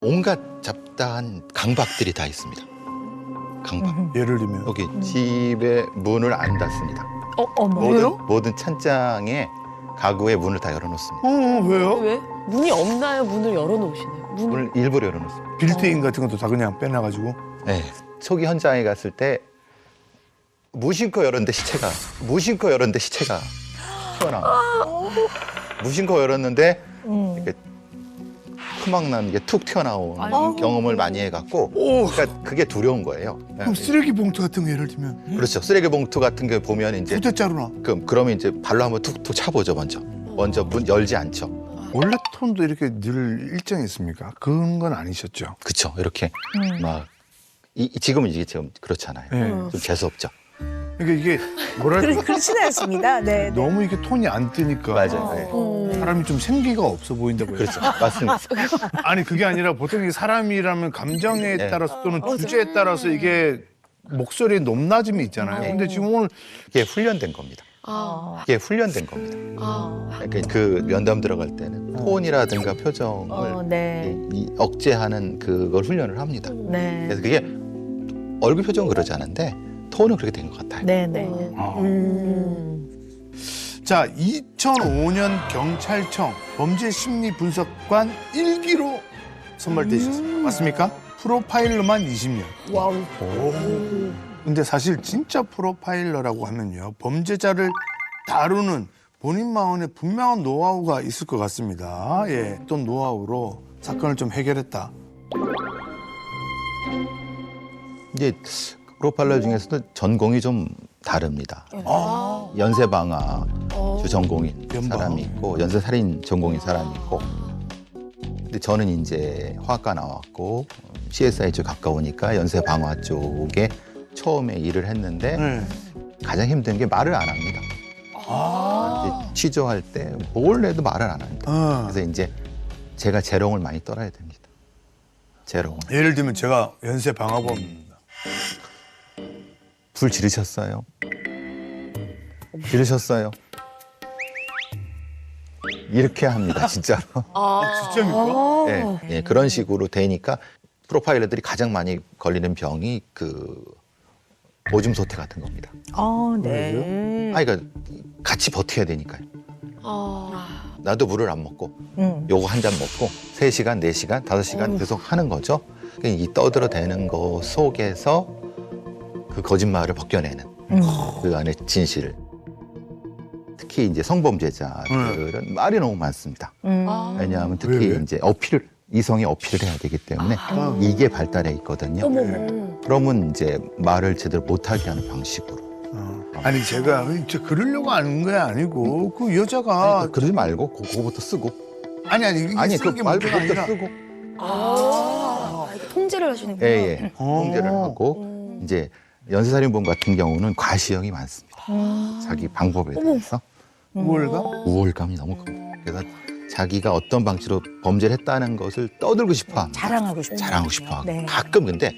온갖 잡다한 강박들이 다 있습니다. 강박. 예를 들면 여기 집에 문을 안 닫습니다. 왜요? 모든 찬장에 가구에 문을 다 열어놓습니다. 왜요? 왜? 문이 없나요? 문을 열어놓으시나요? 문을 일부러 열어놓습니다. 빌트인 같은 것도 다 그냥 빼놔가지고. 네. 초기 현장에 갔을 때 무심코 열었는데 시체가 튀어나와. 무심코 열었는데 이렇게 토막 나는 게 툭 튀어나온 아이고. 경험을 많이 해갖고 그러니까 그게 두려운 거예요. 그럼 쓰레기 봉투 같은 거 예를 들면 그렇죠. 쓰레기 봉투 같은 게 보면 이제 부대자루나. 그러면 이제 발로 한번 툭툭 차보죠 먼저 문 열지 않죠. 원래 톤도 이렇게 늘 일정했습니까? 그런 건 아니셨죠? 그렇죠. 이렇게 막 지금은 이게 지금 그렇잖아요. 네. 좀 재수 없죠. 그러니까 이게 뭐랄까 그렇지는 않습니다. 네. 너무 이게 톤이 안 뜨니까 맞아요. 네. 사람이 좀 생기가 없어 보인다고요. 그렇죠. 맞습니다. 아니 그게 아니라 보통 이 사람이라면 감정에 네. 따라서 또는 주제에 따라서 이게 목소리의 높낮음이 있잖아요. 근데 지금 오늘 이게 훈련된 겁니다. 이게 훈련된 겁니다. 그러니까 그 면담 들어갈 때는 톤이라든가 표정을 네. 이 억제하는 그걸 훈련을 합니다. 네. 그래서 그게 얼굴 표정은 그러지 않은데 톤은 그렇게 된 것 같아요. 네, 네. 자 2005년 경찰청 범죄심리분석관 1기로 선발되셨습니다. 맞습니까? 프로파일러만 20년. 와우. 근데 사실 진짜 프로파일러라고 하면요. 범죄자를 다루는 본인만의 분명한 노하우가 있을 것 같습니다. 예, 어떤 노하우로 사건을 좀 해결했다. 이제 프로파일러 중에서도 전공이 좀 다릅니다. 연쇄방화 주전공인 연방. 사람이 있고 연쇄살인 전공인 사람이 있고. 근데 저는 이제 화학과 나왔고 CSI 쪽 가까우니까 연쇄방화 쪽에 처음에 일을 했는데 네. 가장 힘든 게 말을 안 합니다. 이제 취조할 때 뭘 해도 말을 안 합니다. 그래서 이제 제가 재롱을 많이 떨어야 됩니다. 재롱을. 예를 들면 제가 연쇄 방화범입니다. 불 지르셨어요? 지르셨어요? 이렇게 합니다, 진짜로. 진짜입니까? 네, 네, 그런 식으로 되니까 프로파일러들이 가장 많이 걸리는 병이 그 오줌 소태 같은 겁니다. 네. 아니, 그러니까 같이 버텨야 되니까요. 나도 물을 안 먹고 요거 한 잔 먹고 3시간, 4시간, 5시간 계속 하는 거죠. 그러니까 이 떠들어대는 거 속에서 그 거짓말을 벗겨내는 그 안에 진실을. 특히 이제 성범죄자들은 말이 너무 많습니다. 왜냐하면 특히 왜? 이제 이성이 어필을 해야 되기 때문에 이게 발달해 있거든요. 그러면 이제 말을 제대로 못하게 하는 방식으로. 아니 제가 진짜 그러려고 하는 게 아니고 그 여자가 그러지 말고 그거부터 쓰고. 아니 이게 그 쓰는 게 말부터 문제가 아니라 쓰고. 통제를 하시는구나. 예. 통제를 하고 이제 연쇄살인범 같은 경우는 과시형이 많습니다. 자기 방법에 대해서 우월감이 너무 큽니다. 그래서 자기가 어떤 방식으로 범죄를 했다는 것을 떠들고 싶어 합니다. 자랑하고 싶어요. 자랑하고 싶어 하고. 네. 가끔 근데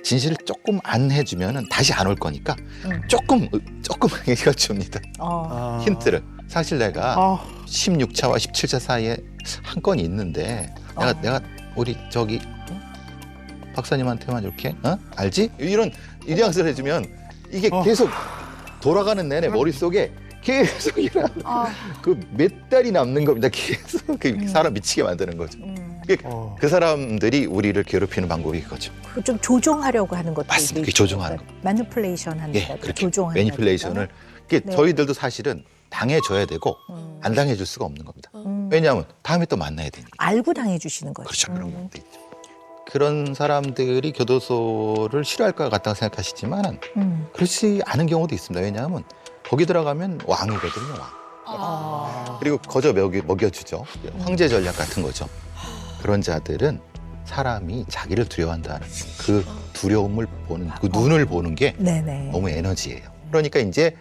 진실을 조금 안 해주면은 다시 안 올 거니까 조금 얘기해줍니다. 힌트를. 사실 내가 16차와 17차 사이에 한 건이 있는데 내가 우리 저기 박사님한테만 이렇게 알지? 이런 뉘앙스를 해주면 이게 계속 돌아가는 내내 머릿속에 계속 그 몇 달이 남는 겁니다. 계속 그 사람 미치게 만드는 거죠. 그 사람들이 우리를 괴롭히는 방법이 그거죠. 그거 좀 조종하려고 하는 것도 맞습니다. 그게 조종하는 거. 매니플레이션 하는 예, 거. 그렇게 조종하는 매니플레이션을 네. 저희들도 사실은 당해줘야 되고 안 당해줄 수가 없는 겁니다. 왜냐하면 다음에 또 만나야 되니까. 알고 당해 주시는 거죠. 그렇죠. 그런 것도 있죠. 그런 사람들이 교도소를 싫어할 것 같다고 생각하시지만 그렇지 않은 경우도 있습니다. 왜냐하면 거기 들어가면 왕이거든요. 왕. 그리고 거저 먹여주죠. 황제 전략 같은 거죠. 그런 자들은 사람이 자기를 두려워한다는 그 두려움을 보는 그 눈을 보는 게 네네. 너무 에너지예요. 그러니까 이제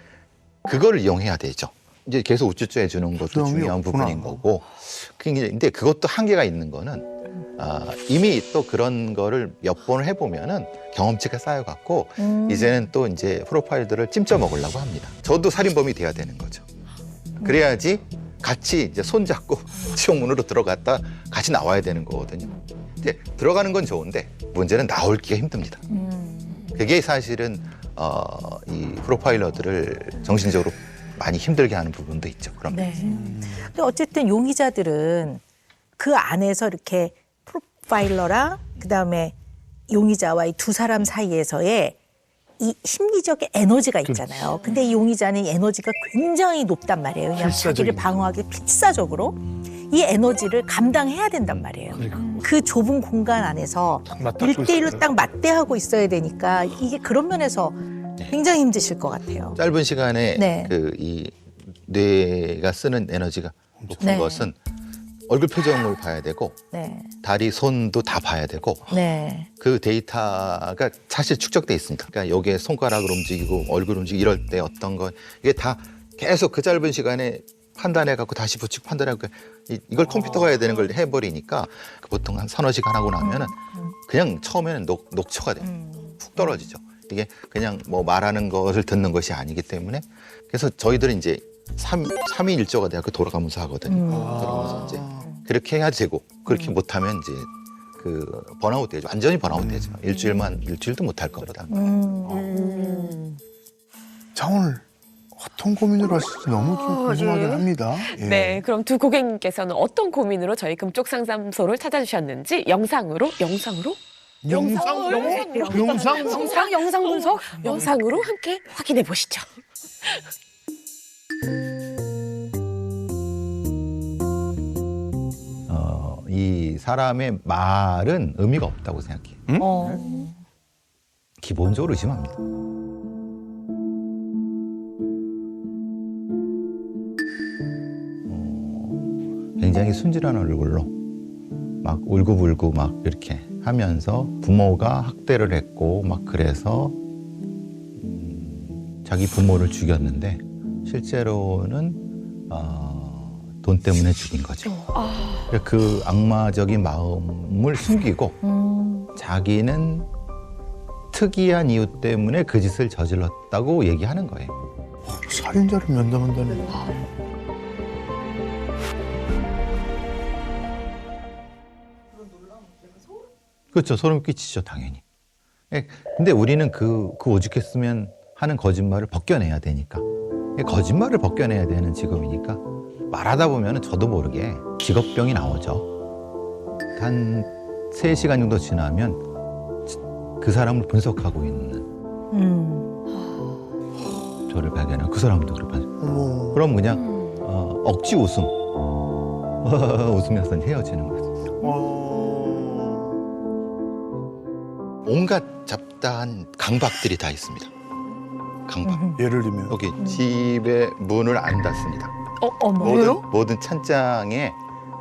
그걸 이용해야 되죠. 이제 계속 우쭈쭈 해주는 것도 부담이 중요한 없구나. 부분인 거고. 근데 그것도 한계가 있는 거는 이미 또 그런 거를 몇 번을 해보면은 경험치가 쌓여갖고 이제는 또 이제 프로파일들을 찜쪄 먹으려고 합니다. 저도 살인범이 돼야 되는 거죠. 그래야지 같이 이제 손잡고 지옥문으로 들어갔다 같이 나와야 되는 거거든요. 이제 들어가는 건 좋은데 문제는 나올기가 힘듭니다. 그게 사실은 이 프로파일러들을 정신적으로 많이 힘들게 하는 부분도 있죠. 그럼. 네. 근데 어쨌든 용의자들은 그 안에서 이렇게 프로파일러랑 그다음에 용의자와 이 두 사람 사이에서의 이 심리적 에너지가 있잖아요. 근데 이 용의자는 에너지가 굉장히 높단 말이에요. 그냥 자기를 방어하기 필사적으로 이 에너지를 감당해야 된단 말이에요. 그 좁은 공간 안에서 맞닿고 1대1로 있어요. 딱 맞대하고 있어야 되니까 이게 그런 면에서 굉장히 힘드실 것 같아요. 짧은 시간에 네. 그 이 뇌가 쓰는 에너지가 높은 네. 것은 얼굴 표정을 봐야 되고 네. 다리, 손도 다 봐야 되고 네. 그 데이터가 사실 축적돼 있습니다. 그러니까 여기에 손가락을 움직이고 얼굴 움직이고 이럴 때 어떤 거 이게 다 계속 그 짧은 시간에 판단해 갖고 다시 붙이고 판단해 갖고 이걸 컴퓨터가 해야 되는 걸 해버리니까 보통 한 서너 시간 하고 나면은 그냥 처음에는 녹초가 돼요. 푹 떨어지죠. 이게 그냥 뭐 말하는 것을 듣는 것이 아니기 때문에 그래서 저희들은 이제 3일 일조가 대학교 돌아가면서 하거든요. 돌아가면서 이제 그렇게 해야 되고 그렇게 못하면 이제 그 번아웃 되죠. 완전히 번아웃 되죠. 일주일도 못할 겁니다. 자, 오늘 어떤 고민을 하실지 너무 좀 궁금하긴 합니다. 예. 네, 그럼 두 고객님께서는 어떤 고민으로 저희 금쪽 상담소를 찾아주셨는지 영상으로 영상 분석 영상으로 함께 확인해 보시죠. 이 사람의 말은 의미가 없다고 생각해요. 기본적으로 의심합니다. 굉장히 순진한 얼굴로 막 울고불고 막 이렇게 하면서 부모가 학대를 했고 막 그래서 자기 부모를 죽였는데 실제로는 돈 때문에 죽인 거죠. 그 악마적인 마음을 숨기고 자기는 특이한 이유 때문에 그 짓을 저질렀다고 얘기하는 거예요. 살인자를 면담한다는. 그렇죠. 소름 끼치죠, 당연히. 예, 근데 우리는 그 오죽했으면 하는 거짓말을 벗겨내야 되니까. 거짓말을 벗겨내야 되는 직업이니까 말하다 보면 저도 모르게 직업병이 나오죠. 한 3시간 정도 지나면 그 사람을 분석하고 있는 저를 발견하고 그 사람도 그렇고 그럼 그냥 억지 웃음 웃으면서 헤어지는 거죠. 온갖 잡다한 강박들이 다 있습니다. 강박. 예를 들면 여기 집에 문을 안 닫습니다. 왜요? 모든 찬장에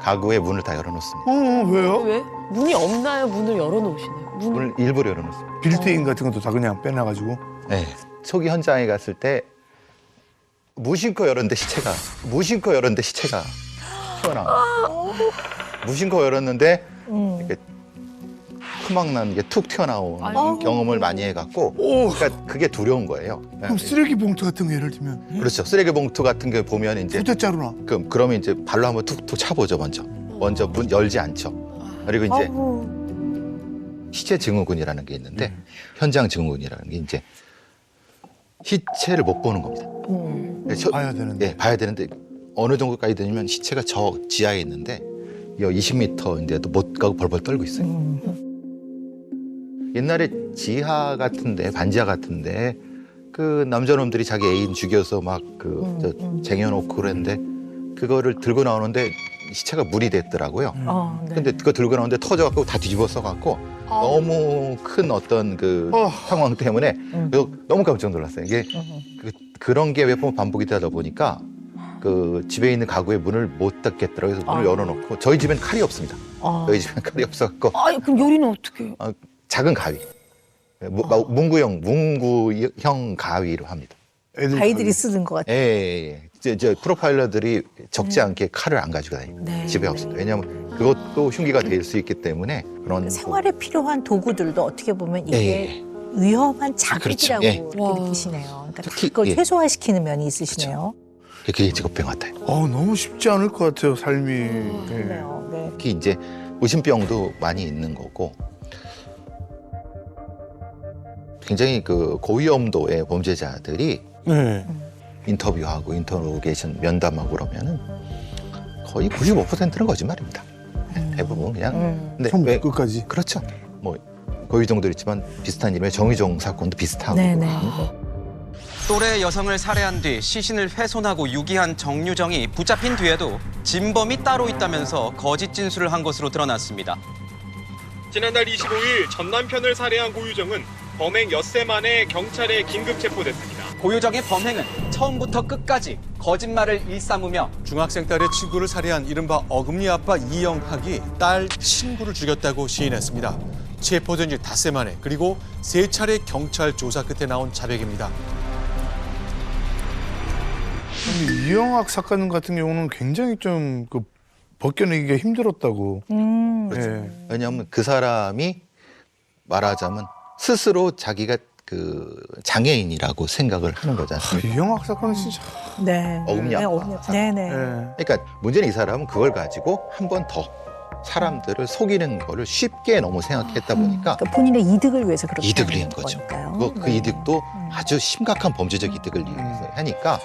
가구에 문을 다 열어놓습니다. 왜요? 왜? 문이 없나요? 문을 열어놓으시나요? 문을 일부러 열어놓습니다. 빌트인 같은 것도 다 그냥 빼놔가지고. 네. 초기 현장에 갔을 때 무심코 열었는데 시체가 튀어나와요. 무심코 열었는데 이렇게 토막나는 게 툭 튀어나오는 경험을 많이 해갖고 그러니까 그게 두려운 거예요. 그럼 쓰레기 봉투 같은 거 예를 들면 그렇죠. 쓰레기 봉투 같은 게 보면 이제 소대자루나. 그러면 이제 발로 한번 툭툭 차보죠. 먼저 문 열지 않죠. 그리고 이제 시체 증후군이라는 게 있는데 현장 증후군이라는 게 이제 시체를 못 보는 겁니다. 봐야 되는데. 예, 봐야 되는데 어느 정도까지 되냐면 시체가 저 지하에 있는데 20m인데도 못 가고 벌벌 떨고 있어요. 옛날에 지하 같은데 반지하 같은데 그 남자놈들이 자기 애인 죽여서 막 쟁여놓고 그랬는데 그거를 들고 나오는데 시체가 물이 됐더라고요. 네. 근데 그거 들고 나오는데 터져갖고 다 뒤집어 써갖고 너무 큰 어떤 그 상황 때문에 그래서 너무 깜짝 놀랐어요. 이게 그런 게 몇 번 반복이 되다 보니까 그 집에 있는 가구의 문을 못 닫겠더라고요. 그래서 문을 열어놓고 저희 집엔 칼이 없습니다. 저희 집엔 칼이 없어갖고 그럼 요리는 어떻게 해요? 작은 가위, 문구형 가위로 합니다. 아이들이 쓰는 것 같아요. 예. 이제 프로파일러들이 적지 않게 칼을 안 가지고 다니고 네. 집에 없습니다. 왜냐하면 그것도 흉기가 될 수 있기 때문에 그런 생활에 필요한 도구들도 어떻게 보면 이게 예. 위험한 자극이라고 그렇죠. 예. 이렇게 느끼시네요. 그러니까 특히, 그걸 예. 최소화시키는 면이 있으시네요. 그게 직업병 같아요. 너무 쉽지 않을 것 같아요, 삶이. 예. 그래요. 네. 특히 이제 의심병도 많이 있는 거고 굉장히 그 고위험도의 범죄자들이 네. 인터뷰하고 인터로게이션 면담하고 그러면은 거의 95%는 거짓말입니다. 대부분 그냥. 근데 처음부터 끝까지. 그렇죠. 뭐 고위정도 있지만 비슷한 이름의 정의종 사건도 비슷하고. 네네. 또래 여성을 살해한 뒤 시신을 훼손하고 유기한 정유정이 붙잡힌 뒤에도 진범이 따로 있다면서 거짓 진술을 한 것으로 드러났습니다. 지난달 25일 전 남편을 살해한 고유정은 범행 엿새 만에 경찰에 긴급 체포됐습니다. 고유정의 범행은 처음부터 끝까지 거짓말을 일삼으며 중학생 딸의 친구를 살해한 이른바 어금니 아빠 이영학이 딸 친구를 죽였다고 시인했습니다. 체포된 지 닷새 만에 그리고 3차례 경찰 조사 끝에 나온 자백입니다. 근데 이영학 사건 같은 경우는 굉장히 좀 그 벗겨내기가 힘들었다고. 네. 왜냐하면 그 사람이 말하자면 스스로 자기가 그 장애인이라고 생각을 하는 거지 않습니까? 이영학 사건은 진짜. 네. 어금니 아빠. 네네. 네. 그러니까 문제는 이 사람은 그걸 가지고 한 번 더 사람들을 속이는 거를 쉽게 너무 생각했다 보니까 그러니까 본인의 이득을 위해서 그렇게 이득을 하는 위한 거죠. 거니까요. 그 이득도 아주 심각한 범죄적 이득을 위해서 하니까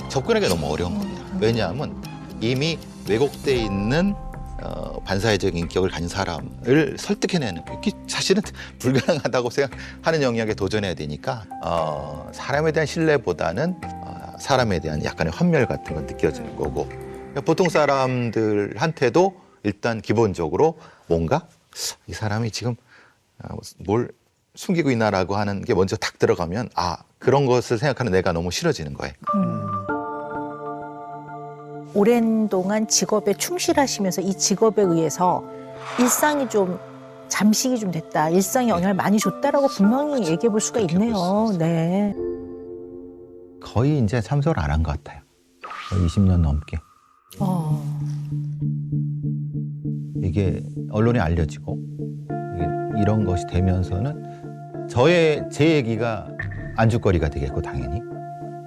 접근하기가 너무 어려운 겁니다. 왜냐하면 이미 왜곡돼 있는 반사회적 인격을 가진 사람을 설득해내는 게 사실은 불가능하다고 생각하는 영역에 도전해야 되니까 사람에 대한 신뢰보다는 사람에 대한 약간의 환멸 같은 건 느껴지는 거고 보통 사람들한테도 일단 기본적으로 뭔가 이 사람이 지금 뭘 숨기고 있나라고 하는 게 먼저 탁 들어가면 그런 것을 생각하는 내가 너무 싫어지는 거예요. 오랜 동안 직업에 충실하시면서 이 직업에 의해서 일상이 좀 잠식이 좀 됐다. 일상에 영향을 많이 줬다라고 분명히 얘기해 볼 수가 그렇게 있네요. 볼 수 네. 거의 이제 참석을 안 한 것 같아요. 거의 20년 넘게. 이게 언론에 알려지고 이런 것이 되면서는 제 얘기가 안주거리가 되겠고 당연히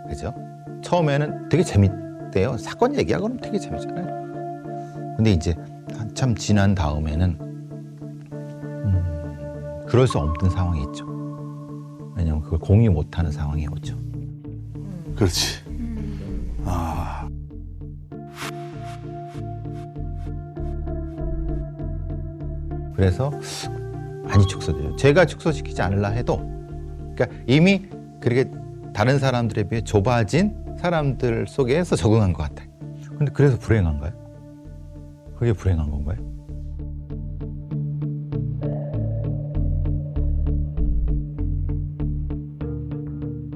그죠? 처음에는 되게 재밌대요. 사건 얘기하고 그러면 되게 재밌잖아요. 근데 이제 한참 지난 다음에는 그럴 수 없는 상황이 있죠. 왜냐하면 그걸 공유 못하는 상황이 오죠. 그렇지. 그래서 많이 축소돼요. 제가 축소시키지 않으려 해도 그러니까 이미 그렇게 다른 사람들에 비해 좁아진 사람들 속에서 적응한 것 같아요. 근데 그래서 불행한가요? 그게 불행한 건가요?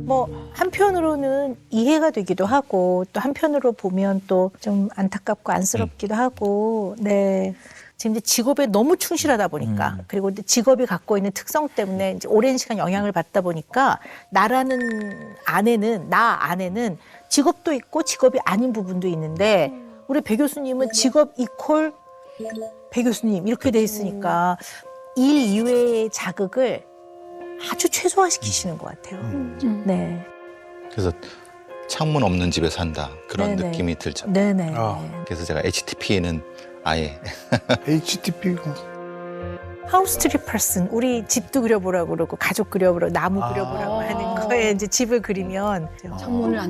뭐 한편으로는 이해가 되기도 하고 또 한편으로 보면 또 좀 안타깝고 안쓰럽기도 하고 네. 지금 이제 직업에 너무 충실하다 보니까 그리고 직업이 갖고 있는 특성 때문에 이제 오랜 시간 영향을 받다 보니까 나 안에는 직업도 있고 직업이 아닌 부분도 있는데 우리 배 교수님은 직업 이퀄 배 교수님 이렇게 돼 있으니까 일 이외의 자극을 아주 최소화시키시는 것 같아요. 네. 그래서 창문 없는 집에 산다 그런 네네. 느낌이 들죠. 네네. 그래서 제가 HTP는 아예 HTP가. 하우스 트리 퍼슨 우리 집도 그려보라고 그러고 가족 그려보라고 나무 그려보라고 하는 거에 이제 집을 그리면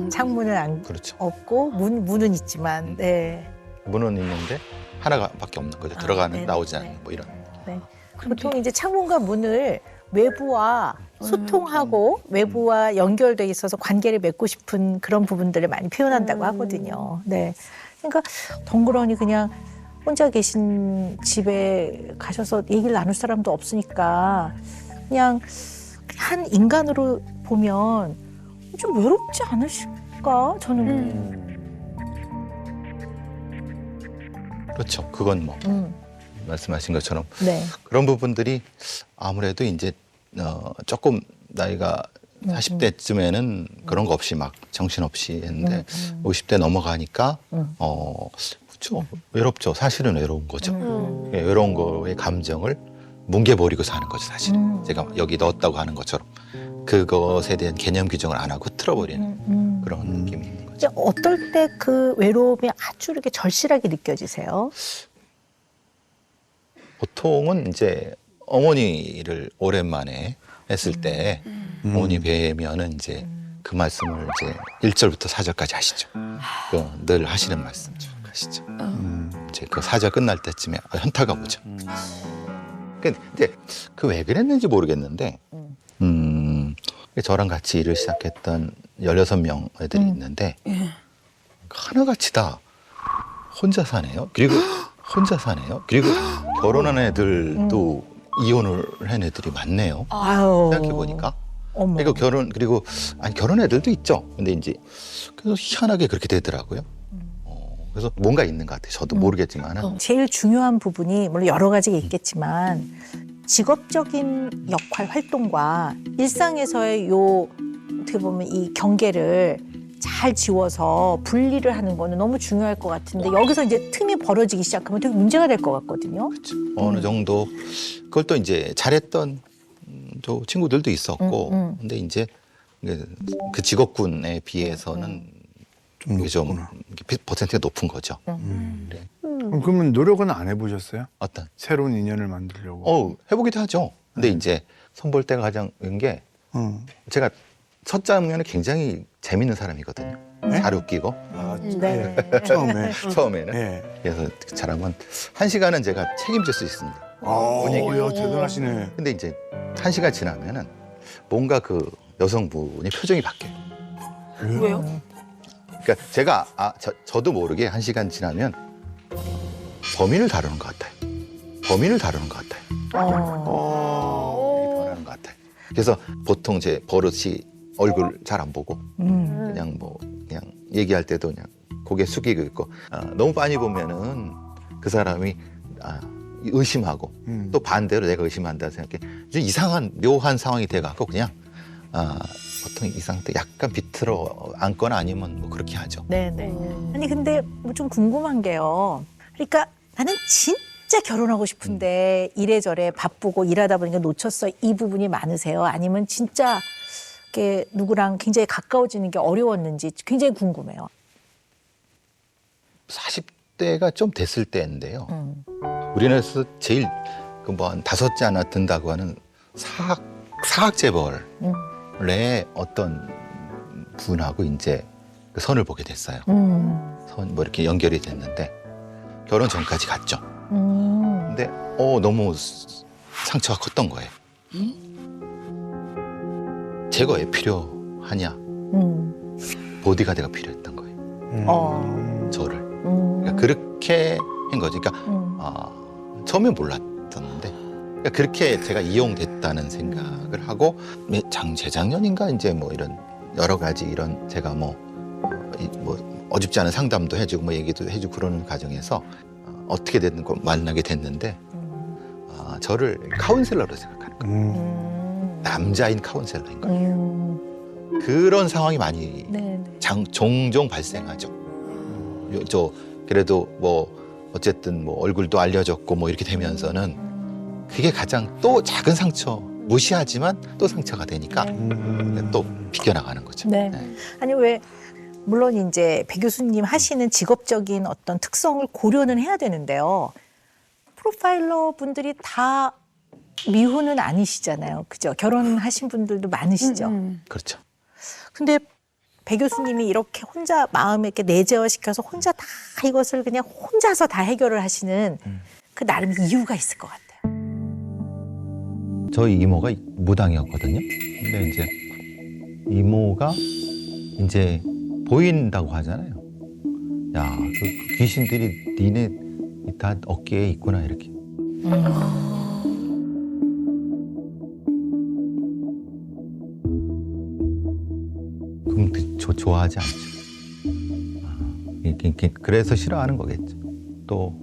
창문을 안 그렇죠. 없고 문은 있지만 네. 문은 있는데 하나밖에 없는 거죠. 들어가는 네네. 나오지 네. 않는 뭐 이런. 네. 보통 이제 창문과 문을 외부와 소통하고 외부와 연결돼 있어서 관계를 맺고 싶은 그런 부분들을 많이 표현한다고 하거든요. 네. 그러니까 덩그러니 그냥 혼자 계신 집에 가셔서 얘기를 나눌 사람도 없으니까 그냥 한 인간으로 보면 좀 외롭지 않으실까? 저는. 그렇죠. 그건 뭐 말씀하신 것처럼 네. 그런 부분들이 아무래도 이제 조금 나이가 40대쯤에는 그런 거 없이 막 정신없이 했는데 50대 넘어가니까 그렇죠. 외롭죠. 사실은 외로운 거죠. 예, 외로운 거의 감정을 뭉개버리고 사는 거죠. 사실. 제가 여기 넣었다고 하는 것처럼 그것에 대한 개념 규정을 안 하고 틀어버리는 그런 느낌이 있는 거죠. 이제 어떨 때 그 외로움이 아주 이렇게 절실하게 느껴지세요? 보통은 이제 어머니를 오랜만에 했을 때 어머니 뵈면은 이제 그 말씀을 이제 1절부터 4절까지 하시죠. 늘 하시는 말씀 쭉 하시죠. 이제 그 4절 끝날 때쯤에 현타가 오죠. 근데 그 왜 그랬는지 모르겠는데 저랑 같이 일을 시작했던 16명 애들이 있는데 하나같이 다 혼자 사네요. 그리고 혼자 사네요. 그리고 결혼한 애들도 이혼을 한 애들이 많네요. 아유. 생각해 보니까. 어머. 그리고 결혼 애들도 있죠. 근데 이제 그래서 희한하게 그렇게 되더라고요. 그래서 뭔가 있는 것 같아요. 저도 모르겠지만은. 제일 중요한 부분이 물론 여러 가지가 있겠지만 직업적인 역할 활동과 일상에서의 요 어떻게 보면 이 경계를 잘 지워서 분리를 하는 거는 너무 중요할 것 같은데 여기서 이제 틈이 벌어지기 시작하면 되게 문제가 될 것 같거든요. 그렇죠. 어느 정도 그걸 또 이제 잘했던 저 친구들도 있었고 근데 이제 그 직업군에 비해서는 좀 퍼센트가 높은 거죠. 네. 그러면 노력은 안 해보셨어요? 어떤? 새로운 인연을 만들려고. 해보기도 하죠. 근데 이제 선볼 때가 가장 은 게 제가 첫 장면은 굉장히 재밌는 사람이거든요. 잘 웃기고 네. 처음에는. 네. 그래서 잘하면 1시간은 제가 책임질 수 있습니다. 야, 대단하시네. 근데 이제 1시간 지나면은 뭔가 그 여성분의 표정이 바뀌어요. 왜요? 그러니까 제가 저도 모르게 1시간 지나면 범인을 다루는 것 같아요. 범인을 다루는 것 같아요. 변하는 것 같아요. 그래서 보통 제 버릇이 얼굴 잘 안 보고 그냥 얘기할 때도 그냥 고개 숙이고 있고 너무 많이 보면은 그 사람이 의심하고 또 반대로 내가 의심한다 생각해 좀 이상한 묘한 상황이 돼갖고 그냥 보통 이 상태 약간 비틀어 앉거나 아니면 뭐 그렇게 하죠. 네네. 아니 근데 뭐 좀 궁금한 게요. 그러니까 나는 진짜 결혼하고 싶은데 이래저래 바쁘고 일하다 보니까 놓쳤어. 이 부분이 많으세요? 아니면 진짜 이렇게 누구랑 굉장히 가까워지는 게 어려웠는지 굉장히 궁금해요. 40대가 좀 됐을 때인데요. 우리나라에서 제일 뭐 한 5째 하나 든다고 하는 사학재벌의 어떤 분하고 이제 그 선을 보게 됐어요. 선 뭐 이렇게 연결이 됐는데 결혼 전까지 갔죠. 근데 너무 상처가 컸던 거예요. 제거에 필요하냐? 보디가드가 필요했던 거예요. 저를. 그러니까 그렇게 한 거죠. 그러니까 처음에 몰랐었는데 그러니까 그렇게 제가 이용됐다는 생각을 하고 재작년인가 이제 뭐 이런 여러 가지 이런 제가 뭐 어줍지 않은 상담도 해주고 뭐 얘기도 해주고 그러는 과정에서 어떻게 됐는 걸 만나게 됐는데 저를 카운셀러로 생각하는 거예요. 남자인 카운셀러인 거예요. 그런 상황이 많이 종종 발생하죠. 그래도 뭐 어쨌든 뭐 얼굴도 알려졌고 뭐 이렇게 되면서는 그게 가장 또 작은 상처 무시하지만 또 상처가 되니까 또 비껴나가는 거죠. 네. 아니 왜 물론 이제 배 교수님 하시는 직업적인 어떤 특성을 고려는 해야 되는데요. 프로파일러 분들이 다 미혼은 아니시잖아요. 그죠? 결혼하신 분들도 많으시죠. 그렇죠. 근데 배 교수님이 이렇게 혼자 마음에 이렇게 내재화시켜서 혼자 다 이것을 그냥 혼자서 다 해결을 하시는 그 나름 이유가 있을 것 같아요. 저희 이모가 무당이었거든요. 근데 이제 이모가 이제 보인다고 하잖아요. 야, 그 귀신들이 니네 다 어깨에 있구나 이렇게. 그럼 좋아하지 않죠. 그래서 싫어하는 거겠죠. 또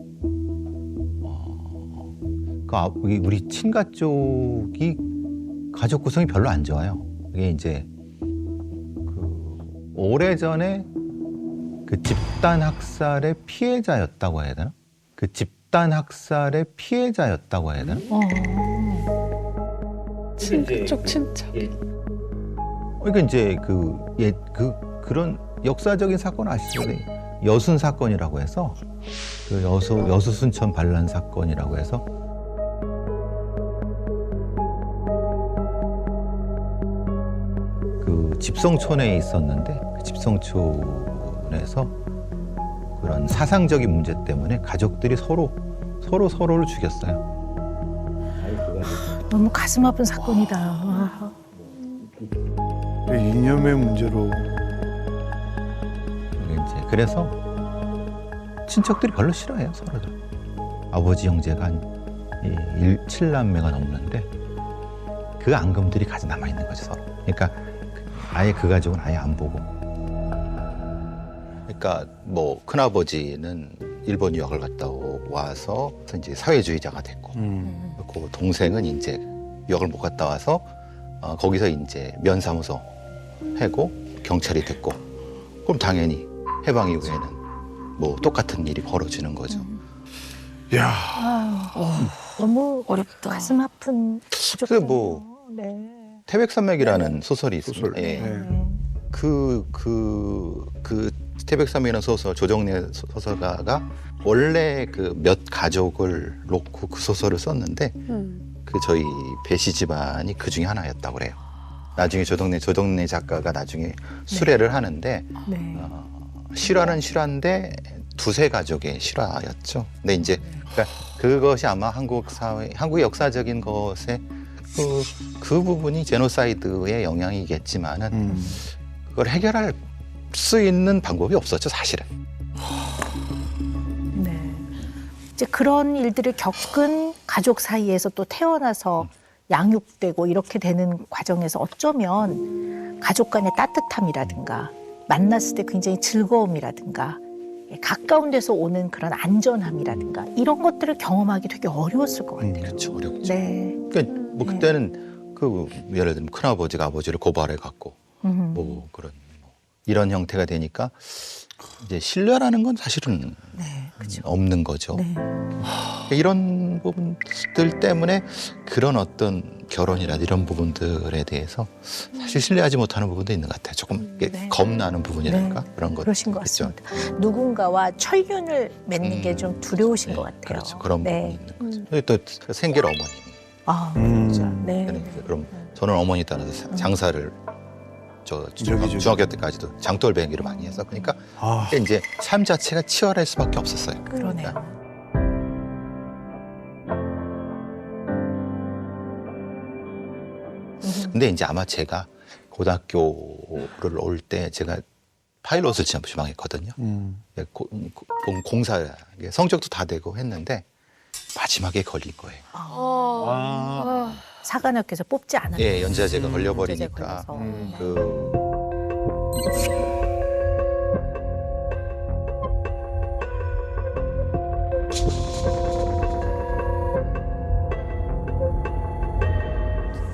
우리 친가 쪽이 가족 구성이 별로 안 좋아요. 이게 이제 오래전에 그 집단 학살의 피해자였다고 해야 되나? 그 집단 학살의 피해자였다고 해야 되나? 친척 친척. 그러니까 이제 그런 역사적인 사건 아시죠? 여순 사건이라고 해서 그 여수 순천 반란 사건이라고 해서 그 집성촌에 있었는데 그 집성촌에서 그런 사상적인 문제 때문에 가족들이 서로를 죽였어요. 너무 가슴 아픈 사건이다. 와. 이념의 문제로. 이제 그래서 친척들이 별로 싫어해요, 서로들. 아버지 형제가 한 7남매가 넘는데 그 앙금들이 가지 남아 있는 거죠, 서로. 그러니까 아예 그 가족은 아예 안 보고. 그러니까 뭐 큰아버지는 일본 유학을 갔다 와서 이제 사회주의자가 됐고, 그 동생은 이제 유학을 못 갔다 와서 거기서 이제 면사무소 해고 경찰이 됐고, 그럼 당연히 해방 이후에는 뭐 똑같은 일이 벌어지는 거죠. 야, 너무 어렵다. 가슴 아픈 그 뭐 네. 태백산맥이라는 소설이 있습니다. 소설. 예. 네. 그 태백산맥이라는 소설, 조정래 소설가가 원래 그 몇 가족을 놓고 그 소설을 썼는데 그 저희 배씨 집안이 그 중에 하나였다고 그래요. 나중에 조정래 작가가 나중에 수레를 하는데 네. 실화는 실화인데 두세 가족의 실화였죠. 근데 이제 그러니까 그것이 아마 한국 사회, 한국의 역사적인 것에 그 부분이 제노사이드의 영향이겠지만은 그걸 해결할 수 있는 방법이 없었죠, 사실은. 네. 이제 그런 일들을 겪은 가족 사이에서 또 태어나서 양육되고 이렇게 되는 과정에서 어쩌면 가족 간의 따뜻함이라든가 만났을 때 굉장히 즐거움이라든가 가까운 데서 오는 그런 안전함이라든가 이런 것들을 경험하기 되게 어려웠을 것 같아요. 그렇죠, 어렵죠. 네. 그러니까 뭐 그때는 그 예를 들면 큰아버지가 아버지를 고발해 갖고 뭐 그런 뭐 이런 형태가 되니까 이제 신뢰라는 건 사실은 네, 그렇죠. 없는 거죠. 네. 이런 부분들 때문에 그런 어떤 결혼이나 이런 부분들에 대해서 사실 신뢰하지 못하는 부분도 있는 것 같아요. 조금 네. 겁나는 부분이랄까 그런 것. 그러신 것 같습니다. 누군가와 철륜을 맺는 게 좀 두려우신 것 같아요. 그렇죠. 그런 네. 부분이 있는 거죠. 또 생계를 어머님이. 아, 진짜. 네. 그럼 저는 어머니 따라서 장사를 저 저기. 중학교 때까지도 장돌배기를 많이 해서 그러니까 아, 이제 삶 자체가 치열할 수밖에 없었어요. 그러네요. 근데 이제 아마 제가 고등학교를 올 때 제가 파일럿을 지망했거든요. 공사 성적도 다 되고 했는데 마지막에 걸린 거예요. 사관학교에서 뽑지 않았어요. 예, 연자제가 걸려버리니까 그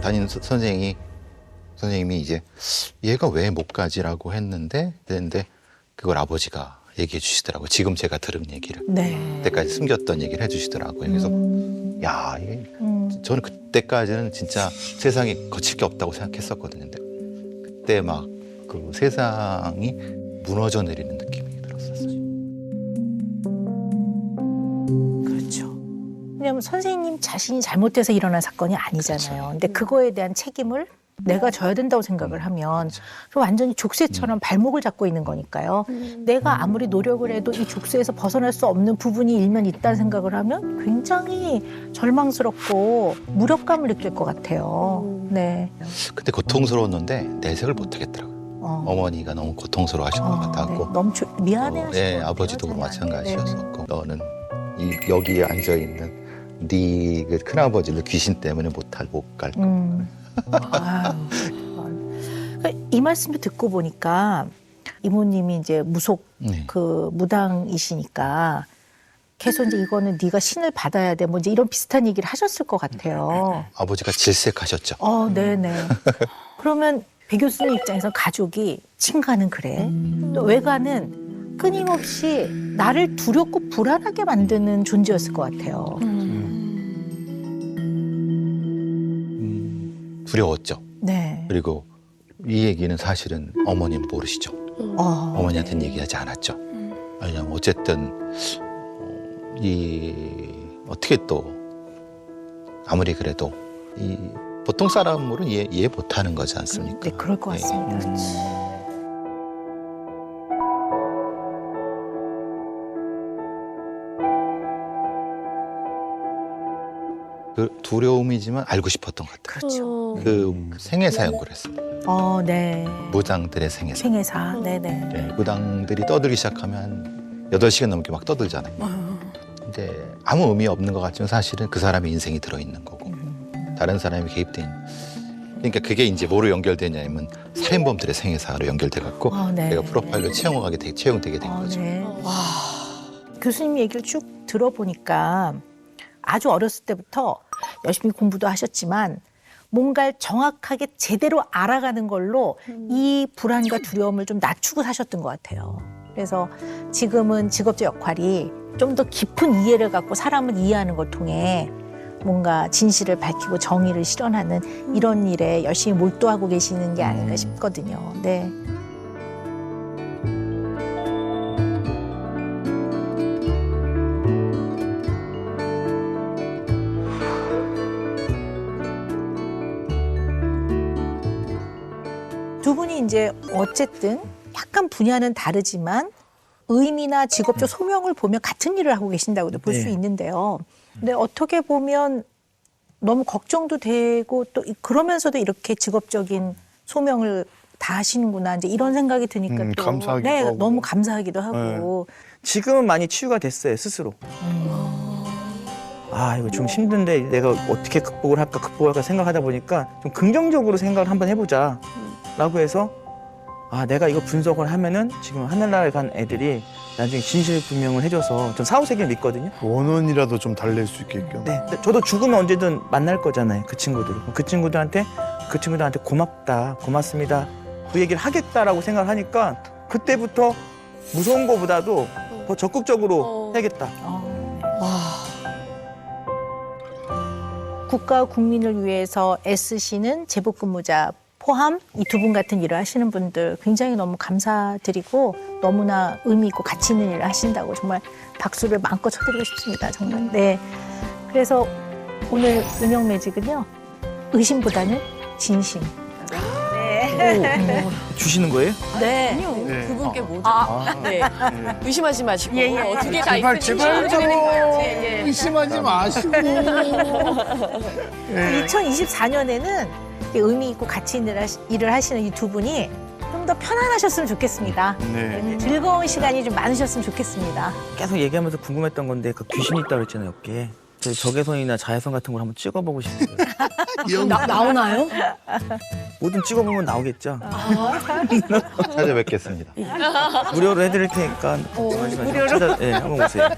담임 선생님이 이제 얘가 왜 못 가지라고 했는데 그걸 아버지가 얘기해 주시더라고요. 지금 제가 들은 얘기를. 네. 그때까지 숨겼던 얘기를 해주시더라고요. 그래서 야, 이게 저는 그때까지는 진짜 세상에 거칠 게 없다고 생각했었거든요. 근데 그때 막 그 세상이 무너져 내리는 느낌이 들었었어요. 그렇죠. 왜냐하면 선생님 자신이 잘못돼서 일어난 사건이 아니잖아요. 근데 그거에 대한 책임을 내가 져야 된다고 생각을 하면 완전히 족쇄처럼 발목을 잡고 있는 거니까요. 내가 아무리 노력을 해도 이 족쇄에서 벗어날 수 없는 부분이 일면 있다는 생각을 하면 굉장히 절망스럽고 무력감을 느낄 것 같아요. 네. 그때 고통스러웠는데 내색을 못 하겠더라고요. 어머니가 너무 고통스러워 하신 것 같았고. 네. 너무 미안해 하시고. 네, 아버지도 마찬가지였었고. 너는 여기에 앉아있는 네 그 큰아버지를 귀신 때문에 못 갈 거야. 이 말씀을 듣고 보니까 이모님이 이제 무당이시니까 계속 이제 이거는 네가 신을 받아야 돼. 뭐 이제 이런 비슷한 얘기를 하셨을 것 같아요. 아버지가 질색하셨죠. 네네. 그러면 배 교수님 입장에서 가족이 친가는 그래. 또 외가는 끊임없이 나를 두렵고 불안하게 만드는 존재였을 것 같아요. 두려웠죠. 네. 그리고 이 얘기는 사실은 어머니는 모르시죠. 어머니한테는 얘기하지 않았죠. 왜냐하면 어쨌든 어떻게 또 아무리 그래도 이 보통 사람으로는 이해 못하는 거지 않습니까? 네, 그럴 것 같습니다. 그 두려움이지만 알고 싶었던 것 같아요. 그렇죠. 그 생애사 연구를 했습니다. 네. 무당들의 생애사. 생애사. 네네. 네, 무당들이 떠들기 시작하면 8시간 넘게 막 떠들잖아요. 근데 아무 의미 없는 것 같지만 사실은 그 사람의 인생이 들어있는 거고 다른 사람이 개입된. 그러니까 그게 이제 뭐로 연결되냐면 살인범들의 생애사로 연결돼-갖고 네. 내가 프로파일러 채용되게 된 거죠. 네. 교수님 얘기를 쭉 들어보니까 아주 어렸을 때부터 열심히 공부도 하셨지만 뭔가를 정확하게 제대로 알아가는 걸로 이 불안과 두려움을 좀 낮추고 사셨던 것 같아요. 그래서 지금은 직업적 역할이 좀 더 깊은 이해를 갖고 사람을 이해하는 걸 통해 뭔가 진실을 밝히고 정의를 실현하는 이런 일에 열심히 몰두하고 계시는 게 아닌가 싶거든요. 네. 두 분이 이제 어쨌든 약간 분야는 다르지만 의미나 직업적 소명을 보면 같은 일을 하고 계신다고도 볼 수 있는데요. 근데 어떻게 보면 너무 걱정도 되고 또 그러면서도 이렇게 직업적인 소명을 다 하시는구나 이제 이런 생각이 드니까 또 감사하기도 네, 하고. 너무 감사하기도 하고 지금은 많이 치유가 됐어요, 스스로. 아, 이거 좀 힘든데 내가 어떻게 극복을 할까 생각하다 보니까 좀 긍정적으로 생각을 한번 해보자. 라고 해서 아, 내가 이거 분석을 하면은 지금 하늘나라에 간 애들이 나중에 진실규명을 해줘서 전 사후세계를 믿거든요. 원원이라도 좀 달랠 수 있게끔. 네, 저도 죽으면 언제든 만날 거잖아요, 그 친구들. 그 친구들한테 고맙다, 고맙습니다. 그 얘기를 하겠다라고 생각을 하니까 그때부터 무서운 거보다도 더 적극적으로 해야겠다. 국가와 국민을 위해서 애쓰시는 제복근무자 포함 이 두 분 같은 일을 하시는 분들 굉장히 너무 감사드리고 너무나 의미 있고 가치 있는 일을 하신다고 정말 박수를 마음껏 쳐드리고 싶습니다. 정말. 네. 그래서 오늘 운영 매직은요. 의심보다는 진심. 주시는 거예요? 네. 네. 그분께 뭐죠? 아, 네. 의심하지 마시고 예, 예. 어떻게 다 제발 있으니 제발 드리는 거예요. 좀 예, 예. 의심하지 마시고. 2024년에는 의미 있고 가치 있는 일을 하시는 이 두 분이 좀 더 편안하셨으면 좋겠습니다. 네. 즐거운 시간이 좀 많으셨으면 좋겠습니다. 계속 얘기하면서 궁금했던 건데 그 귀신이 있다고 그랬잖아요, 어깨에. 그 적외선이나 자외선 같은 걸 한번 찍어보고 싶어요. 나오나요? 뭐든 찍어보면 나오겠죠. 찾아뵙겠습니다. 무료로 해드릴 테니까 걱정하지 마시고 한번 오세요.